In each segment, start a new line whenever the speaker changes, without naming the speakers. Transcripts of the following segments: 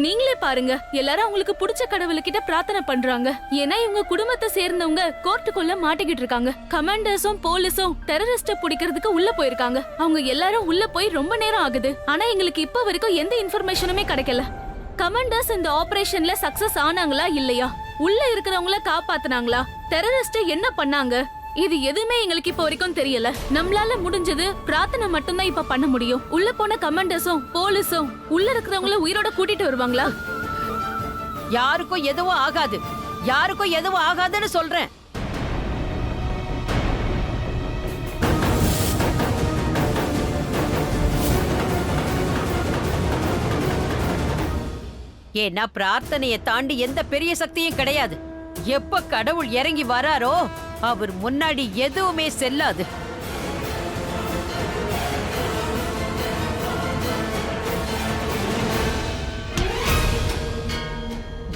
நீங்களே பாருங்க, எல்லாரும் அவங்களுக்கு பிடிச்ச கடவுள்கிட்ட பிரார்த்தனை பண்றாங்க. ஏன்னா இவங்க குடும்பத்தை சேர்ந்தவங்க கோர்ட்டுக்குள்ள மாட்டிக்கிட்டு இருக்காங்க. கமாண்டர்ஸும் போலீஸும் டெரரிஸ்ட பிடிக்கிறதுக்கு உள்ள போயிருக்காங்க. அவங்க எல்லாரும் உள்ள போய் ரொம்ப நேரம் ஆகுது. ஆனா எங்களுக்கு இப்ப வரைக்கும் எந்த இன்ஃபர்மேஷனுமே கிடைக்கல. கமாண்டர்ஸ் இந்த ஆபரேஷன்ல சக்சஸ் ஆனாங்களா இல்லையா, உள்ள இருக்கிறவங்கள காப்பாத்துனாங்களா, டெரரிஸ்ட் என்ன பண்ணாங்க, இது எதுவுமே எங்களுக்கு இப்ப வரைக்கும் தெரியல. நம்மளால முடிஞ்சது பிரார்த்தனை மட்டும்தான் இப்ப பண்ண முடியும். உள்ள போன கமாண்டர்ஸும் போலீஸும் உள்ள இருக்கிறவங்கள உயிரோட கூட்டிட்டு வருவாங்களா?
யாருக்கும் எதுவும் ஆகாது, யாருக்கும் எதுவும் ஆகாதுன்னு சொல்றேன். ஏன்னா பிரார்த்தனையை தாண்டி எந்த பெரிய சக்தியும் கிடையாது. எப்ப கடவுள் இறங்கி வராரோ அவர் முன்னாடி எதுவுமே செல்லாது.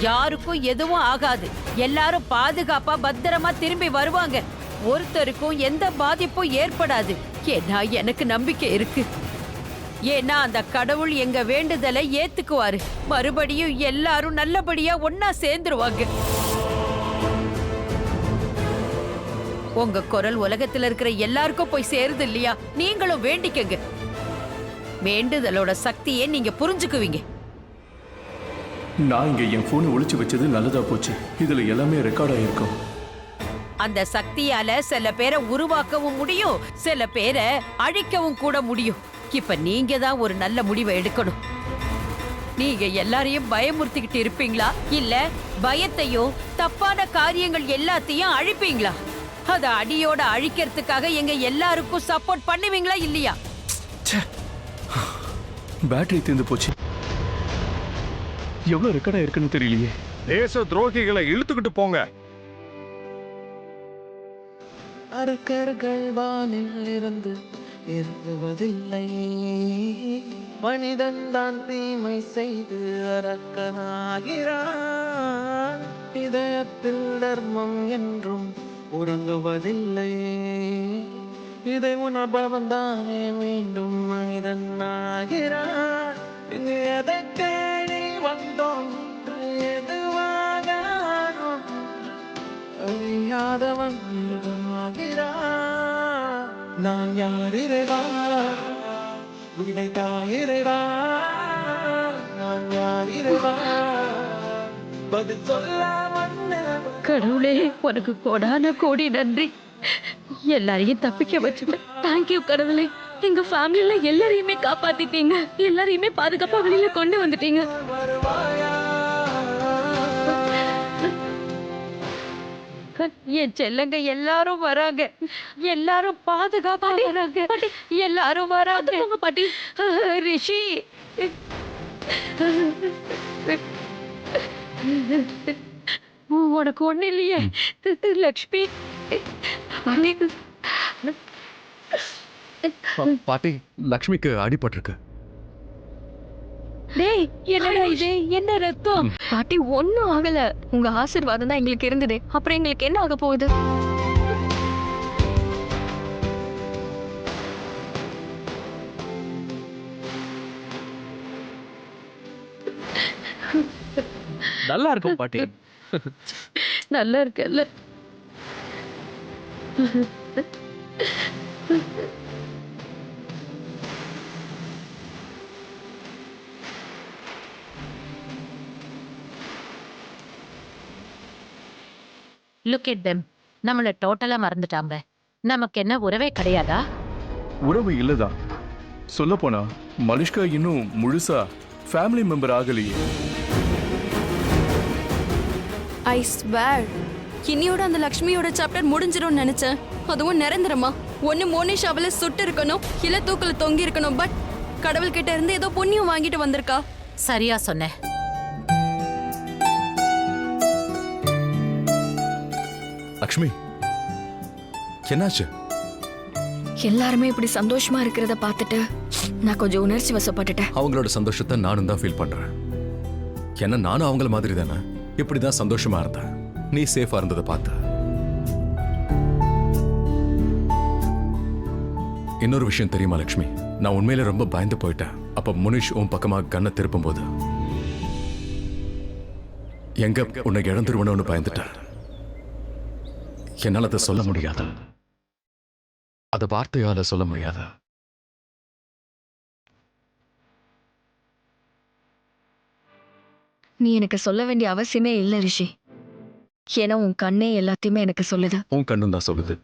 யாருக்கும் எதுவும் ஆகாது. எல்லாரும் பாதுகாப்பா பத்திரமா திரும்பி வருவாங்க. ஒருத்தருக்கும் எந்த பாதிப்பும் ஏற்படாது. ஏன்னா எனக்கு நம்பிக்கை இருக்கு. ஏன்னா அந்த கடவுள் எங்க வேண்டுதலை ஏத்துக்குவாரு. மறுபடியும் எல்லாரும் நல்லபடியா ஒன்னா சேர்ந்துருவாங்க. உங்க குரல் உலகத்துல இருக்கிற எல்லாருக்கும் போய் சேருது இல்லையா? நீங்களும் வேண்டிக்கங்க. வேண்டுதலோட சக்தியை நீங்க புரிஞ்சுக்குவீங்க.
நான் இங்க என் போனை ஒளிச்சு வச்சது நல்லதா போச்சு. இதுல எல்லாமே ரெக்கார்ட் ஆயிருக்கும்.
அந்த சக்தியால சில பேரை உருவாக்கவும் முடியும், சில பேரை அழிக்கவும் கூட முடியும். இப்ப நீங்க தான் ஒரு நல்ல முடிவை எடுக்கணும். நீங்க எல்லாரையும் பயமுறுத்திக்கிட்டு இருப்பீங்களா, இல்ல பயத்தையும் தப்பான காரியங்கள் எல்லாத்தையும் அழிப்பீங்களா? அத அடியோட அழிக்கிறதுக்காக எங்க எல்லாருக்கும் சப்போர்ட் பண்ணுவீங்களா இல்லையா?
பேட்டரி தீர்ந்து போச்சு. எவ்வளவு ரெக்கார்டா இருக்குன்னு தெரியலையே.
தேச துரோகிகளை இழுத்துக்கிட்டு போங்க.
அரக்கர்கள் வானில் இருந்து இறங்குவதில்லை, மனிதன் தான் தீமை செய்து அரக்கனாகிறான். இதயத்தில் தர்மம் என்றும் உறங்குவதில்லை, இதை உணர்பவன் தானே மீண்டும் மனிதன் ஆகிறான். இங்கு எதை தேடி வந்தோம், எதுவாக அறியாதவன் ஆகிறான். நான் யார் இறைவா, விடைத்தாயிரைவா, நான் யார் இறைவா, பதில் சொல்ல
கடவுளே, உனக்கு கோடான கோடி நன்றி. எல்லாரையும் தப்பிக்க வச்சுட்டு தேங்க்யூ கடவுளே. எங்க ஃபேமிலில எல்லாரையுமே காப்பாத்திட்டீங்க, எல்லாரையுமே பாதுகாப்பா வெளியில கொண்டு வந்துட்டீங்க. என் செல்லங்க எல்லாரும் வராங்க, எல்லாரும் பாதுகாப்பா வராங்க, எல்லாரும் வராங்க. பாட்டி, ரிஷி, உனக்கு ஒண்ணு இல்லையே? லக்ஷ்மி
பாட்டி, லக்ஷ்மிக்கு அடிபட்டிருக்கு.
டேய், என்னடா இது? என்ன ரத்தம்? பாட்டி ஒண்ணும் ஆகல. உங்க ஆசீர்வாதம் தான் எங்களுக்கு இருந்தது. அப்புறம் எங்களுக்கு என்ன ஆக போகுது?
நல்லா இருக்கும் பாட்டி.
நல்லா இருக்குல்ல?
Look at them. நம்மள டோட்டலா மறந்துட்டாங்க. நமக்கு என்ன உறவே கிடையாதா?
உறவு இல்லதான். சொல்ல போனா மலிஷ்கா இன்னும் முழுசா ஃபேமிலி மெம்பர் ஆகலையே.
ஐ ஸ்வேர், இன்னியோட அந்த லக்ஷ்மியோட சாப்டர் முடிஞ்சிரும்னு நினைச்சேன். அதுவும் நிரந்தரமா. ஒன்னு மோனிஷ் அவளை சுட்டு இருக்கணும், இல்ல தூக்கல தொங்கி இருக்கணும். பட் கடவுள் கிட்ட இருந்து ஏதோ புண்ணியம் வாங்கிட்டு வந்திருக்கா.
சரியா சொன்ன.
லக்ஷ்மி, என்னாச்சு?
எல்லாருமே இப்படி சந்தோஷமா இருக்கிறத பார்த்துட்டு நான் கொஞ்சம் உணர்ச்சி வசப்பட்டுட்டேன்.
அவங்களோட சந்தோஷத்தை நானும் தான் ஃபீல் பண்றேன். ஏன்னா நானும் அவங்கள மாதிரி தானே இப்படிதான் சந்தோஷமா இருந்தேன். நீ சேஃபா இருந்ததை பார்த்த. இன்னொரு விஷயம் தெரியுமா லக்ஷ்மி, நான் உண்மையில ரொம்ப பயந்து போயிட்டேன். அப்ப முனிஷ் உன் பக்கமா கண்ணை திருப்பும் போது எங்க உன்னை இழந்துருவணும்னு பயந்துட்டேன். என்னால் அதை சொல்ல முடியாது, அதை வார்த்தையால சொல்ல முடியாது.
நீ எனக்கு சொல்ல வேண்டிய அவசியமே இல்லை ரிஷி. ஏன்னா உன் கண்ணே எல்லாத்தையுமே எனக்கு சொல்லுது.
உன் கண்ணும் தான் சொல்லுது.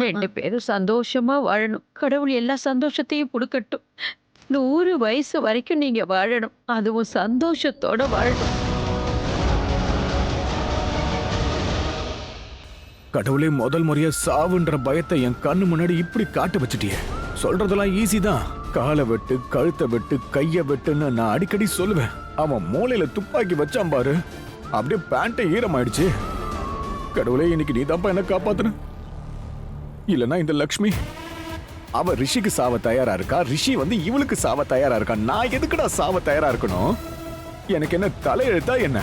ரெண்டு பேரும் சந்தோஷமா வாழணும். கடவுள் எல்லா சந்தோஷத்தையும் கொடுக்கட்டும். 100 வயசு வரைக்கும் நீங்க வாழணும், அதுவும் சந்தோஷத்தோட வாழணும்.
கடவுளே, முதல் முறையா சாவுன்ற பயத்தை என் கண்ணு முன்னாடி இப்படி காட்டு வச்சுட்டியே. சொல்றதெல்லாம் ஈஸி தான். காலை வெட்டு, கழுத்தை வெட்டு, கைய வெட்டுன்னு நான் அடிக்கடி சொல்லுவேன். அவன் மூளையில துப்பாக்கி வச்சான் பாரு, அப்படியே பேண்ட்டை ஈரமாயிடுச்சு. கடவுளே, இன்னைக்கு நீ தான்ப்பா என்ன காப்பாத்தணும். இல்லனா இந்த லக்ஷ்மி அவ ரிஷிக்கு சாவ தயாரா இருக்கா, ரிஷி வந்து இவளுக்கு சாவ தயாரா இருக்கா. நான் எதுக்குடா சாவ தயாரா இருக்கணும்? எனக்கு என்ன தலையெழுத்தா என்ன?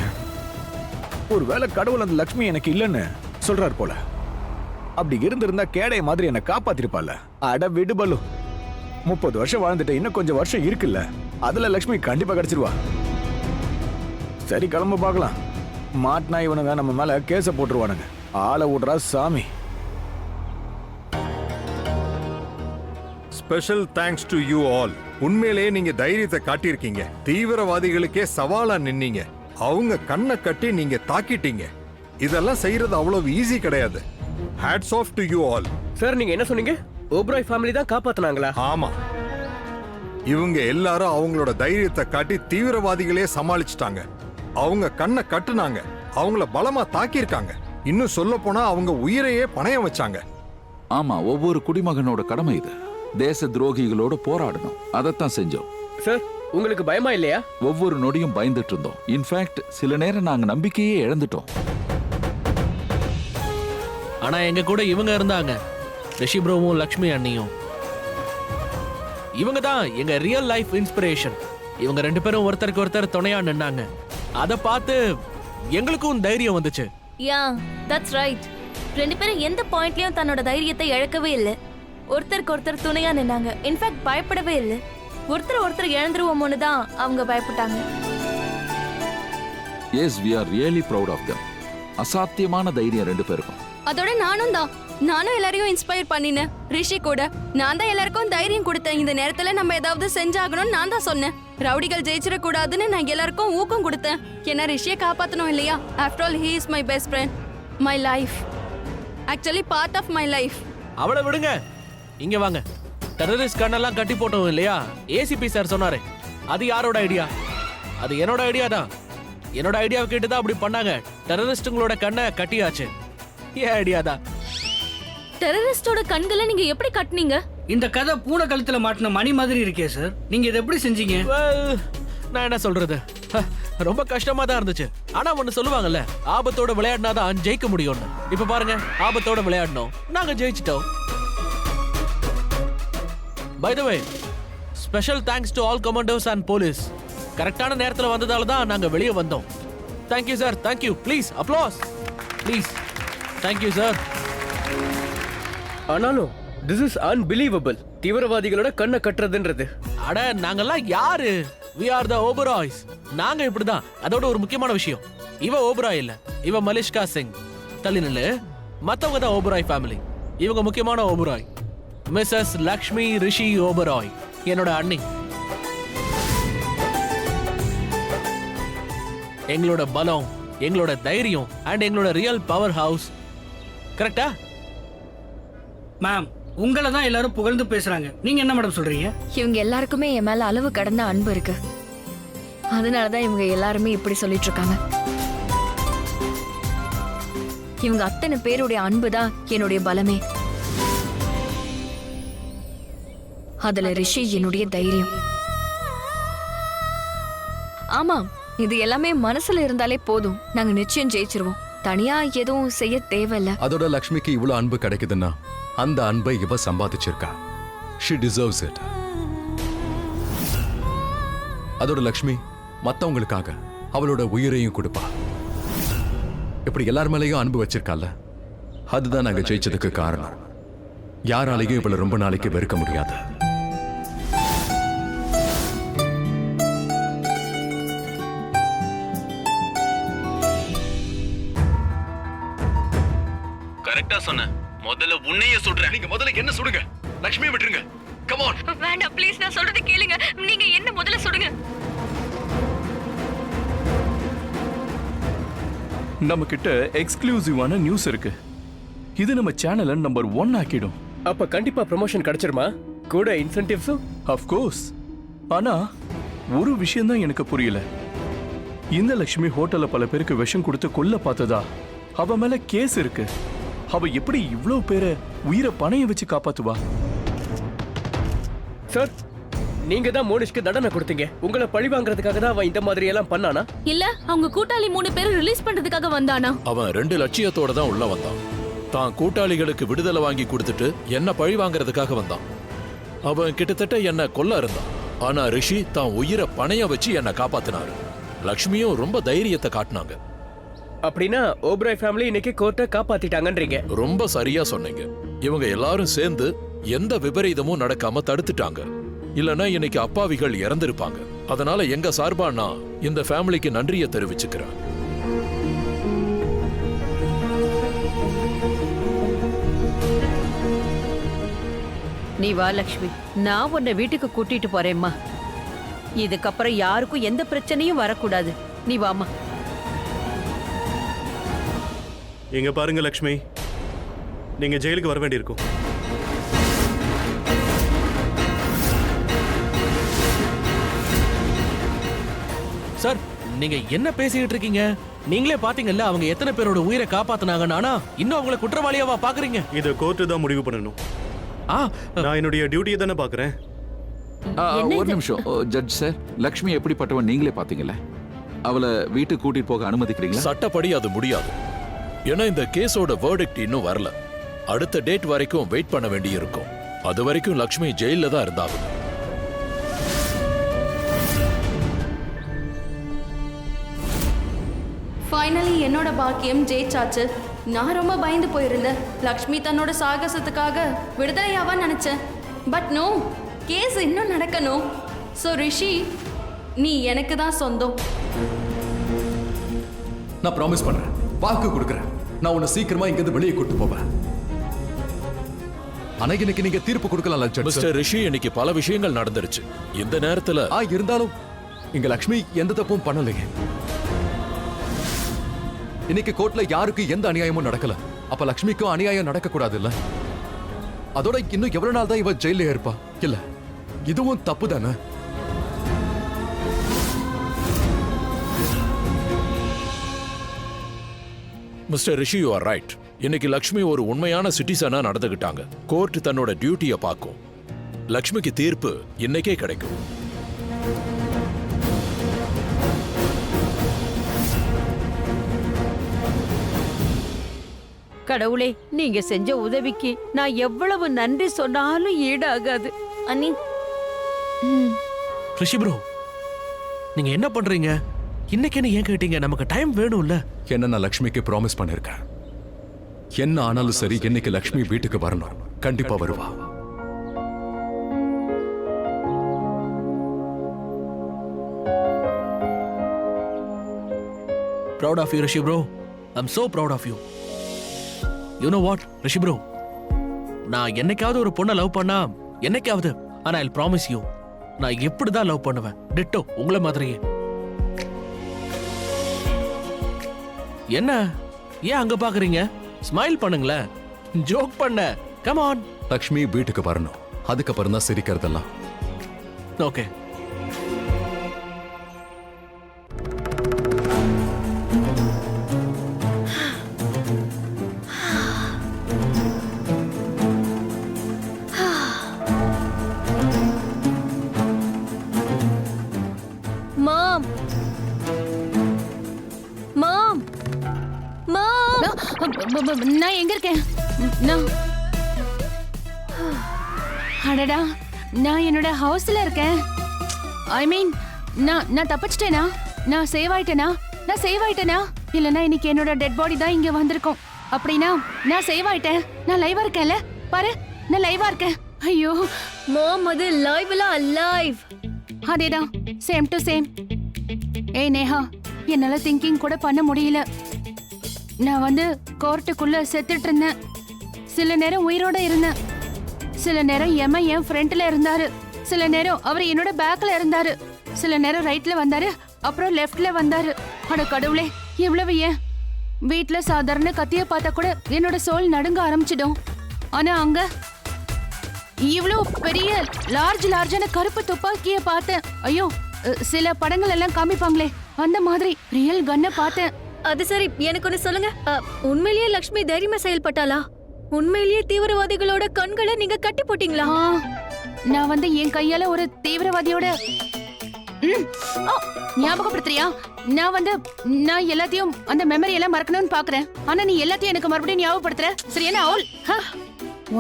ஒருவேளை கடவுள் அந்த லக்ஷ்மி எனக்கு இல்லைன்னு சொல்றாரு போல. அப்படி இருந்திருந்தா கேடைய மாதிரி என்ன காப்பாத்திருப்பால. அட விடுபலு, 30 வருஷம் வாழ்ந்துட்ட, இன்னும் கொஞ்சம் வருஷம் இருக்குல்ல, அதுல லக்ஷ்மி கண்டிப்பா கிடைச்சிருவா. சரி, கிளம்ப பார்க்கலாம். மாட்டினா இவனுங்க நம்ம மேல கேஸ போட்டுருவானுங்க. ஆளை விடுறா சாமி.
Special thanks to you all. உண்மையிலேயே நீங்க தைரியத்தை காட்டியிருக்கீங்க. தீவிரவாதிகளுக்கே சவாலா நின்னீங்க. அவங்க கண்ணை கட்டி நீங்க தாக்கிட்டீங்க. இதெல்லாம் செய்யறது அவ்வளவு ஈஸி கிடையாது. Hats off to you all.
Sir, நீங்க என்ன சொன்னீங்க? ஓப்ராய் ஃபேமிலி தான் காப்பாத்துனாங்களா?
ஆமா, இவங்க எல்லாரும் அவங்களோட தைரியத்தை காட்டி தீவிரவாதிகளே சமாளிச்சிட்டாங்க. அவங்க கண்ணை கட்டுனாங்க, அவங்கள பலமா தாக்கியிருக்காங்க. இன்னும் சொல்ல போனா அவங்க உயிரையே பணயம் வச்சாங்க.
ஆமா, ஒவ்வொரு குடிமகனோட கடமை இது. தேச துரோகிகளோட போராடணும், அதைத்தான் செஞ்சோம்.
சார், உங்களுக்கு பயமா இல்லையா?
ஒவ்வொரு நொடியும் பயந்துட்டு இருந்தோம். இன்ஃபேக்ட் சில நேரம் நாங்க நம்பிக்கையே இழந்துட்டோம்.
ஆனா எங்க கூட இவங்க இருந்தாங்க, ரிஷி ப்ரோவும் லக்ஷ்மி அண்ணியும். இவங்க தான் எங்க ரியல் லைஃப் இன்ஸ்பிரேஷன். இவங்க 2 பேரும் ஒருத்தருக்கு ஒருத்தர் துணையா நின்னாங்க. அதை பார்த்து எங்களுக்கும் தைரியம் வந்துச்சு.
யா, தட்ஸ் ரைட். 2 பேரும் எந்த பாயிண்ட்லயும் தன்னோட தைரியத்தை இழக்கவே இல்லை. ஒருத்தருக்கு ஒருத்தர் துணையா நின்னாங்க. இன்ஃபேக்ட் பயப்படவே இல்லை. ஒருத்தர் இழந்துருவோமோன்னு தான் அவங்க பயப்பட்டாங்க.
Yes, we are really proud of them. அசாத்தியமான தைரியம் 2 பேருக்கும்.
அதோட நானும் எல்லாரையும் இன்ஸ்பயர் பண்ணினேன். ரிஷி கூட நான் தான் எல்லாருக்கும் தைரியம் கொடுத்தேன். இந்த நேரத்துல நம்ம ஏதாவது செஞ்சாகணும்னு நான் தான் சொன்னேன். ரவுடிகள் ஜெயிச்சிடக்கூடாதுன்னு நான் எல்லாருக்கும் ஊக்கம் கொடுத்தேன். ஏன்னா ரிஷியை காப்பாத்தணும் இல்லையா? After all he is my best friend, my life, actually part of my life.
அவளை விடுங்க, இங்க வாங்க. டெரரிஸ்ட் கண்ணெல்லாம் கட்டி போட்டோம் இல்லையா, ஏசிபி சார் சொன்னாரு. அது யாரோட ஐடியா? அது என்னோட ஐடியா தான். என்னோட ஐடியாவை கேட்டு தான் அப்படி பண்ணாங்க. டெரரிஸ்டுங்களோட கண்ணை கட்டியாச்சு. ஏன் ஐடியா தான்.
டெரரிஸ்டோட கண்களை நீங்க எப்படி கட்டுனீங்க?
இந்த கதை பூனை கழுத்துல மாட்டின மணி மாதிரி இருக்கே சார், நீங்க இதை எப்படி செஞ்சீங்க?
நான் என்ன சொல்றது, ரொம்ப கஷ்டமா தான் இருந்துச்சு. ஆனா ஒண்ணு சொல்லுவாங்கல்ல, ஆபத்தோட விளையாடினாதான் ஜெயிக்க முடியும்னு. இப்ப பாருங்க, ஆபத்தோட விளையாடணும், நாங்க ஜெயிச்சிட்டோம். By the way, special thanks to all commanders and police. கரெக்டான நேரத்துல வந்ததால தான் நாங்க வெளியே வந்தோம். Thank you sir, thank you. Please applause, please. Thank you sir.
ஆனாலும் திஸ் இஸ் அன்பிலீவபிள். தீவிரவாதிகளோட கண்ணை கட்டுறதுன்றது.
அட, நாங்கெல்லாம் யாரு? we are the ஓபராய்ஸ். நாங்க இப்படிதான். அதோட ஒரு முக்கியமான விஷயம், இவ ஓபராய் இல்ல, இவ மலிஷ்கா சிங். தள்ளி நில்லு. மத்தவங்க தான் ஓபராய் ஃபேமிலி. இவங்க முக்கியமான ஓபராய், மிஸ்ஸஸ் லக்ஷ்மி ரிஷி ஓபராய், என்னோட அண்ணி. எங்களோட பலம், எங்களோட தைரியம் அண்ட் எங்களோட ரியல் பவர் ஹவுஸ். கரெக்டா
மேம்? உங்களை தான் எல்லாரும் புகழ்ந்து பேசுறாங்க. நீங்க என்ன மேடம் சொல்றீங்க?
இவங்க எல்லாருக்குமே என் மேல அளவு கடந்த அன்பு இருக்கு. அதனாலதான் இவங்க எல்லாருமே இப்படி சொல்லிட்டு இருக்காங்க. இவங்க அத்தனை பேருடைய அன்பு தான் என்னுடைய பலமே. அதுல ரிஷி என்னுடைய தைரியம். ஆமா, இது எல்லாமே மனசுல இருந்தாலே போதும். நாங்க நிச்சயம் ஜெயிச்சிருவோம். தனியா எதுவும் செய்ய தேவையில்ல.
அதோட லக்ஷ்மிக்கு இவ்வளவு அன்பு கிடைக்குதுன்னா அந்த அன்பை இவ சம்பாதிச்சிருக்கா. She deserves it. அதோட லக்ஷ்மி மத்தவங்களுக்காக அவளோட உயிரையும் கொடுப்பா. இப்படி எல்லார் மேலேயும் அன்பு வச்சிருக்கால, அதுதான் நாங்க ஜெயிச்சதுக்கு காரணம். யாராலையும் இவளை ரொம்ப நாளைக்கு வெறுக்க முடியாது.
கரெக்டா சொன்ன. முதல்ல உன்னையே சுடுறேன்.
நீங்க முதல்ல என்ன சுடுங்க, லக்ஷ்மியை விட்டுருங்க. Come on.
வேண்டாம் ப்ளீஸ், நான் சொல்றது கேளுங்க. நீங்க என்ன முதல்ல சுடுங்க.
நம்ம கிட்ட எக்ஸ்க்ளூசிவான நியூஸ் இருக்கு. இது நம்ம சேனலை நம்பர் 1 ஆக்கிடும்.
அப்ப கண்டிப்பா ப்ரமோஷன் கிடைச்சிருமா? கூட இன்சென்டிவ்ஸும்?
Of course. ஆனா ஒரு விஷயம் தான் எனக்கு புரியல. இந்த லட்சுமி ஹோட்டல்ல பல பேருக்கு விஷம் கொடுத்து கொல்ல பார்த்ததா அவ மேல கேஸ் இருக்கு. அவ எப்படி இவ்வளவு பேரை உயிரை பணைய வச்சு காப்பாத்துவா?
சார், நீங்க தான் மோனிஷ்க்கு தண்டனை கொடுத்தீங்க. உங்களை பழி வாங்குறதுக்காக தான் அவன் இந்த மாதிரி எல்லாம் பண்ணானா?
இல்ல அவங்க கூட்டாளி 3 பேரை ரிலீஸ் பண்றதுக்காக வந்தானா?
அவன் 2 லட்சியத்தோட தான் உள்ள வந்தான். தான் கூட்டாளிகளுக்கு விடுதலை வாங்கி கொடுத்துட்டு என்ன பழி வாங்குறதுக்காக வந்தான். அவன் கிட்டத்தட்ட என்ன கொல்ல இருந்தான். ஆனா ரிஷி தான் உயிரை பணைய வச்சு என்ன காப்பாத்தினாரு. லக்ஷ்மியும் ரொம்ப தைரியத்தை காட்டினாங்க.
அப்படின்னா ஓபராய் ஃபேமிலி இன்னைக்கு கோர்ட்டை காப்பாத்திட்டாங்கன்றீங்க?
ரொம்ப சரியா சொன்னீங்க. இவங்க எல்லாரும் சேர்ந்து எந்த விபரீதமும் நடக்காம தடுத்துட்டாங்க. இல்லனா இன்னைக்கு அப்பாவிகள் இறந்திருப்பாங்க. அதனால எங்க சார்பா நான் இந்த ஃபேமிலிக்கு நன்றியை தெரிவிச்சுக்கிறேன்.
நீ வா லக்ஷ்மி, நான் உன்னை வீட்டுக்கு கூட்டிட்டு போறேம்மா. இதுக்கப்புறம் யாருக்கும் எந்த பிரச்சனையும் வரக்கூடாது. நீ வாமா.
இங்க பாருங்க லக்ஷ்மி, நீங்க ஜெயிலுக்கு வர வேண்டியிருக்கும்.
சார், நீங்க என்ன பேசிக்கிட்டு இருக்கீங்க? நீங்களே பாத்தீங்கல்ல அவங்க எத்தனை பேரோட உயிரை காப்பாத்துனாங்கன்னு. ஆனா இன்னும் அவங்கள குற்றவாளியாவா பாக்குறீங்க?
இத கோர்ட்டு தான் முடிவு பண்ணணும். நான் என்னுடைய டியூட்டியை தானே பாக்குறேன்.
ஒரு நிமிஷம் ஜட்ஜ் சார், லக்ஷ்மி எப்படிப்பட்டவன் நீங்களே பாத்தீங்கல்ல. அவளை வீட்டுக்கு கூட்டிட்டு போக அனுமதிக்கிறீங்களா?
சட்டப்படி அது முடியாது. ஏன்னா இந்த கேஸோட வேர்டிக்ட் இன்னும் வரல. அடுத்த டேட் வரைக்கும் வெயிட் பண்ண வேண்டி இருக்கும். அது வரைக்கும் லக்ஷ்மி ஜெயில தான் இருந்தாங்க.
ஃபைனலி என்னோட பாக்கியம் ஜெயிச்சாச்சு. நான் ரொம்ப பயந்து போயிருந்தேன். லக்ஷ்மி தன்னோட சாகசத்துக்காக விடுதலையாவா நினைச்சேன். பட் நோ, கேஸ் இன்னும் நடக்கணும். ஸோ ரிஷி, நீ எனக்கு தான் சொந்தம்.
நான் ப்ராமிஸ் பண்றேன், வாக்கு கொடுக்கறேன். நான் உன்னை சீக்கிரமா இங்கிருந்து வெளியே கூட்டு போவேன். ஆனா இன்னைக்கு நீங்க தீர்ப்பு கொடுக்கலாம் ஜட்ஜ்.
மிஸ்டர் ரிஷி, இன்னைக்கு பல விஷயங்கள் நடந்துருச்சு. இந்த நேரத்துல
இருந்தாலும் இங்க லக்ஷ்மி எந்த தப்பும் பண்ணலைங்க. இன்னைக்கு கோர்ட்ல யாருக்கு எந்த அநியாயமும் நடக்கல. அப்ப லக்ஷ்மிக்கும் அநியாயம் நடக்க கூடாது இல்ல? அதோட இன்னும் எவ்வளவு நாள் தான் இவ ஜெயில இருப்பா? இல்ல, இதுவும் தப்பு தானே?
Mister Rishi, you are right. இன்னைக்கு லக்ஷ்மி ஒரு உண்மையான சிட்டிசனா நடந்துகிட்டாங்க. கோர்ட் தன்னோட டியூட்டியை பார்க்கும். லக்ஷ்மிக்கு தீர்ப்பு இன்னைக்கே கிடைக்கும்.
கடவுளே, நீங்க செஞ்ச உதவிக்கு நான் எவ்வளவு நன்றி சொன்னாலும் ஈடாகாது.
அண்ணி,
ரிஷி ப்ரோ, நீங்க என்ன பண்றீங்க? இன்னைக்கு என்ன ஏன் கேட்டீங்க? நமக்கு டைம் வேணும்ல.
என்ன நான் லக்ஷ்மிக்கு ப்ராமிஸ் பண்ணிருக்கேன். என்ன ஆனாலும் சரி, இன்னைக்கு லக்ஷ்மி வீட்டுக்கு வரணும். கண்டிப்பா வருவா.
Proud of you, Rishi bro. I'm so proud of you. You know what, Rishi bro? நான் என்னைக்காவது ஒரு பொண்ணை லவ் பண்ணா, என்னைக்காவது, ஆனா I'll promise you, நான் எப்படிதான் லவ் பண்ணுவேன். டிட்டோ உங்களை மாதிரியே. என்ன ஏன் அங்க பாக்குறீங்க? ஸ்மைல் பண்ணுங்களேன். ஜோக் பண்ண. Come on.
லக்ஷ்மி வீட்டுக்கு வரணும். அதுக்கப்புறம் தான் சிரிக்கிறதெல்லாம்.
ஓகே.
மாம்,
நான் எங்க இருக்கேன்? நான் அடடா, நான் என்னோட ஹவுஸ்ல இருக்கேன். ஐ மீன், நான் தப்பிச்சிட்டேனா? நான் சேவ் ஆயிட்டேனா? இல்லனா இன்னைக்கு என்னோட டெட் பாடி தான் இங்க வந்திருக்கும். அப்படின்னா நான் சேவ் ஆயிட்டேன். நான் லைவா இருக்கேன்ல, பாரு, நான் லைவா இருக்கேன். ஐயோ
மாம், அது லைவ்ல அலைவ்.
அதேதான், சேம் டு சேம். ஏய் நேஹா, என்னால திங்கிங் கூட பண்ண முடியல. நான் வந்து கோர்ட்டுக்குள்ள செத்துட்டு இருந்தேன். சில நேரம் உயிரோட இருந்தேன். சில நேரம் என் ஃப்ரண்ட்ல இருந்தாரு. சில நேரம் அவர் என்னோட பேக்ல இருந்தாரு. சில நேரம் ரைட்ல வந்தாரு, அப்புறம் லெஃப்ட்ல வந்தாரு. அட கடவுளே, எவ்வளவு ஏன்? வீட்ல சாதாரண கத்திய பார்த்தா கூட என்னோட சோல் நடுங்க ஆரம்பிச்சிடும். ஆனா அங்க இவ்வளோ பெரிய லார்ஜான கருப்பு துப்பாக்கிய பார்த்தேன். ஐயோ, சில படங்கள் எல்லாம் காமிப்பாங்களே, அந்த மாதிரி ரியல் கன்னை பார்த்தேன்.
அது சரி, எனக்கு ஒண்ணு சொல்லுங்க. உண்மையிலேயே லக்ஷ்மி தைரியமா செயல்பட்டாளா? உண்மையிலேயே தீவிரவாதிகளோட கண்களை நீங்க கட்டி போட்டீங்களா?
நான் வந்து என் கையால ஒரு தீவிரவாதியோட ஞாபகப்படுத்துறியா? நான் எல்லாத்தையும் அந்த மெமரி எல்லாம் மறக்கணும்னு பாக்குறேன். ஆனா நீ எல்லாத்தையும் எனக்கு மறுபடியும் ஞாபகப்படுத்துற. சரியான ஆல்.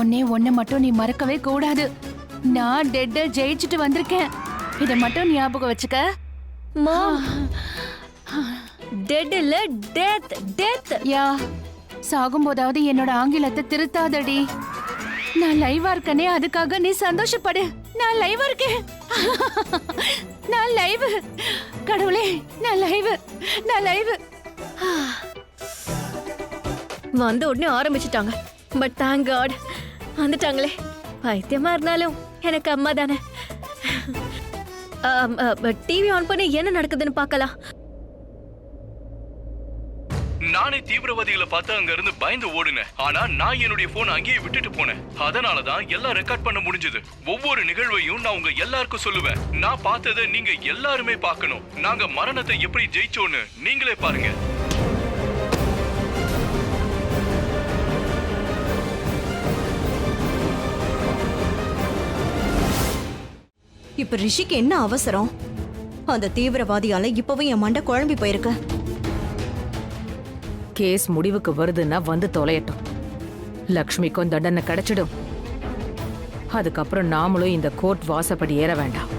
ஒண்ணு மட்டும் நீ மறக்கவே கூடாது. நான் டெட்ட ஜெயிச்சுட்டு வந்திருக்கேன். இத மட்டும் ஞாபகம் வச்சுக்க.
டெட் இல்ல, டெத்.
யா, சாகும் போதாவது என்னோட ஆங்கிலத்தை திருத்தாதடி. நான் லைவா இருக்கனே, அதுக்காக நீ சந்தோஷப்படு. நான் லைவா இருக்கேன். நான் லைவ். கடவுளே, நான் லைவ்.
வந்த உடனே ஆரம்பிச்சுட்டாங்க. பட் தேங்க் காட் வந்துட்டாங்களே. பைத்தியமா இருந்தாலும் எனக்கு அம்மா தானே. டிவி ஆன் பண்ணி என்ன நடக்குதுன்னு பார்க்கலாம்.
நானே தீவிரவாதிகளை பார்த்து அங்க இருந்து பயந்து ஓடுனேன். ஆனா நான் என்னுடைய போன் அங்கேயே விட்டுட்டு போனேன். அதனாலதான் எல்லாம் ரெக்கார்ட் பண்ண முடிஞ்சது. ஒவ்வொரு நிகழ்வையும் நான் உங்க எல்லாருக்கும் சொல்லுவேன். நான் பார்த்ததை நீங்க எல்லாருமே பார்க்கணும். நாங்க மரணத்தை எப்படி ஜெயிச்சோன்னு நீங்களே பாருங்க.
இப்ப ரிஷிக்கு என்ன அவசரம்? அந்த தீவிரவாதியால இப்பவும் என் மண்டை குழம்பி போயிருக்கு.
கேஸ் முடிவுக்கு வருதுன்னா வந்து தொலையட்டும். லக்ஷ்மிக்கும் தண்டனை கிடைச்சிடும். அதுக்கப்புறம் நாமளும் இந்த கோர்ட் வாசப்படி ஏற வேண்டாம்.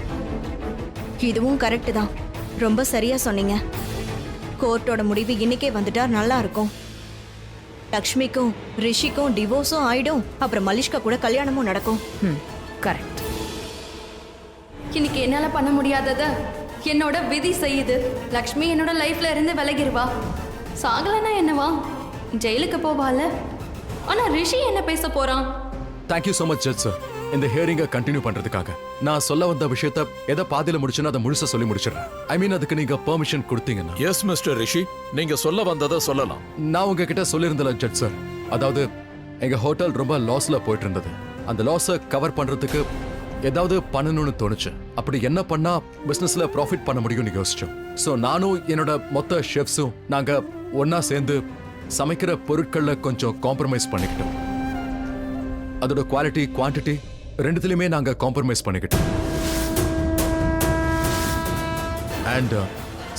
இதுவும் கரெக்ட் தான். ரொம்ப சரியா சொன்னீங்க. கோர்ட்டோட முடிவு இன்னைக்கே வந்துட்டா நல்லா இருக்கும். லக்ஷ்மிக்கும் ரிஷிக்கும் டிவோர்ஸும் ஆயிடும். அப்புறம் மலிஷ்கா கூட கல்யாணமும் நடக்கும்.
கரெக்ட்.
இன்னைக்கு என்னால பண்ண முடியாதத என்னோட விதி செய்யுது. லக்ஷ்மி என்னோட லைஃப்ல இருந்து விலகிருவா. சாகலனா என்னவா, ஜெயிலுக்கு போவால. ஆனா ரிஷி என்ன பேச போறான்?
Thank you so much judge sir, இந்த ஹியரிங்கை கண்டினியூ பண்றதுக்காக. நான் சொல்ல வந்த விஷயத்த எதை பாதியில முடிச்சுன்னா அதை முழுசா சொல்லி முடிச்சிடுறேன். ஐ மீன், அதுக்கு நீங்க பெர்மிஷன் கொடுத்தீங்கன்னா.
எஸ் மிஸ்டர் ரிஷி, நீங்க சொல்ல வந்ததை சொல்லலாம்.
நான் உங்ககிட்ட சொல்லியிருந்தேன் ஜட்ஜ் சார், அதாவது எங்க ஹோட்டல் ரொம்ப லாஸ்ல போயிட்டு இருந்தது. அந்த லாஸை கவர் பண்றதுக்கு ஏதாவது பண்ணணும்னு தோணுச்சு. அப்படி என்ன பண்ணா பிசினஸ்ல ப்ராஃபிட் பண்ண முடியும்னு யோசிச்சோம். ஸோ நானும் என்னோட மொத்த ஷெஃப்ஸும் நாங்க ஒன்னா சேர்ந்து சமைக்கிற பொருட்கள்ல கொஞ்சம் காம்ப்ரமைஸ் பண்ணிக்கிட்டோம். அதோட குவாலிட்டி, குவான்டிட்டி ரெண்டுத்திலுமே நாங்க காம்ப்ரமைஸ் பண்ணிக்கிட்டோம். அண்ட்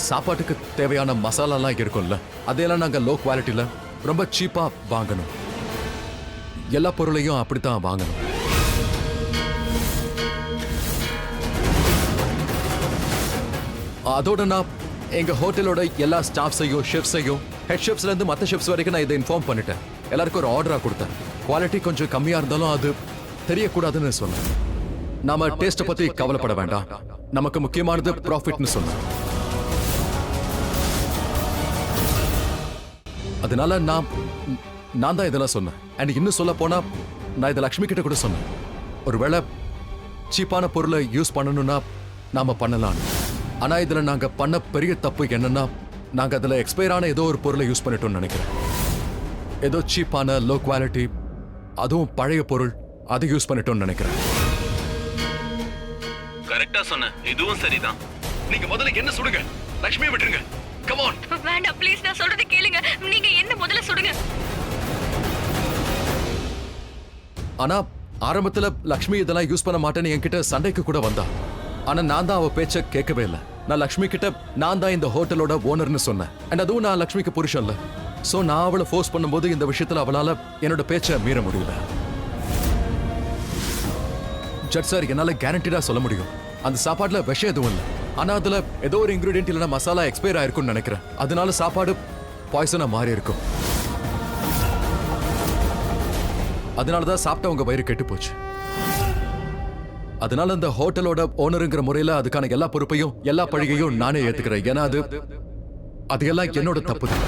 சாப்பாட்டுக்கு தேவையான மசாலாலாம் இருக்கும்ல, அதையெல்லாம் நாங்க லோ குவாலிட்டியில ரொம்ப சீப்பா வாங்கணும். எல்லா பொருளையும் அப்படித்தான் வாங்கணும். அதோட நான் எங்க ஹோட்டலோட எல்லா ஸ்டாஃப்ஸையும், ஷெஃப்ஸையும், ஹெட் ஷெஃப்ஸ்ல இருந்து மற்ற ஷெஃப்ஸ் வரைக்கும் நான் இதை இன்ஃபார்ம் பண்ணிட்டேன். எல்லாருக்கும் ஒரு ஆர்டரா கொடுத்தேன். குவாலிட்டி கொஞ்சம் கம்மியா இருந்தாலும் அது தெரியக்கூடாதுன்னு சொன்னேன். நாம டேஸ்ட்டை பத்தி கவலைப்பட வேண்டாம், நமக்கு முக்கியமானது ப்ராஃபிட்னு சொன்னேன். அதனால நான் தான் இதெல்லாம் சொன்னேன். அண்ட் இன்னும் சொல்ல போனா நான் இதை லக்ஷ்மி கிட்ட கூட சொன்னேன். ஒருவேளை சீப்பான பொருளை யூஸ் பண்ணணும்னா நாம பண்ணலாம். ஆனா இதுல நாங்க பண்ண பெரிய தப்பு என்னன்னா, நாங்க அதுல எக்ஸ்பயர் ஆன ஏதோ ஒரு பொருளை யூஸ் பண்ணிட்டோம்னு நினைக்கிறேன். ஏதோ சீப்பான, லோ குவாலிட்டி, அதுவும் பழைய பொருள், அதை யூஸ் பண்ணிட்டோம்னு நினைக்கிறேன்.
கரெக்டா சொன்ன, இதுவும் சரிதான். நீங்க முதல்ல என்ன சுடுங்க, லக்ஷ்மியை விட்டுருங்க. Come on.
வேண்டாம் ப்ளீஸ், நான் சொல்றதை கேளுங்க. நீங்க என்ன முதல்ல சுடுங்க.
ஆனா ஆரம்பத்துல லக்ஷ்மி இதெல்லாம் யூஸ் பண்ண மாட்டேன்னு என்கிட்ட சண்டைக்கு கூட வந்தா. ஆனா நான் தான் அவ பேச்ச கேட்கவே இல்லை. நான் லக்ஷ்மி கிட்ட நான் தான் இந்த ஹோட்டலோட ஓனர்னு சொன்னேன். அண்ட் அதுவும் நான் லக்ஷ்மிக்கு புருஷன் இல்ல. சோ நான் அவளை ஃபோர்ஸ் பண்ணும்போது இந்த விஷயத்துல அவளால என்னோட பேச்சை மீற முடியல. ஜட் சார், என்னால கேரண்டிடா சொல்ல முடியும் அந்த சாப்பாடுல விஷம் எதுவும் இல்லை. ஆனா அதுல ஏதோ ஒரு இன்கிரீடியன்ட் இல்லைன்னா மசாலா எக்ஸ்பயர் ஆயிருக்கும்னு நினைக்கிறேன். அதனால சாப்பாடு பாய்சனா மாறி இருக்கும். அதனாலதான் சாப்பிட்டவங்க வயிறு கெட்டு போச்சு. அதனால அந்த ஹோட்டலோட ஓனருங்கிற முறையில அதுக்கான எல்லா பொறுப்பையும் எல்லா பழிகையும் நானே ஏத்துக்கிறேன். ஏன்னா அது எல்லாம் என்னோட தப்பு தான்.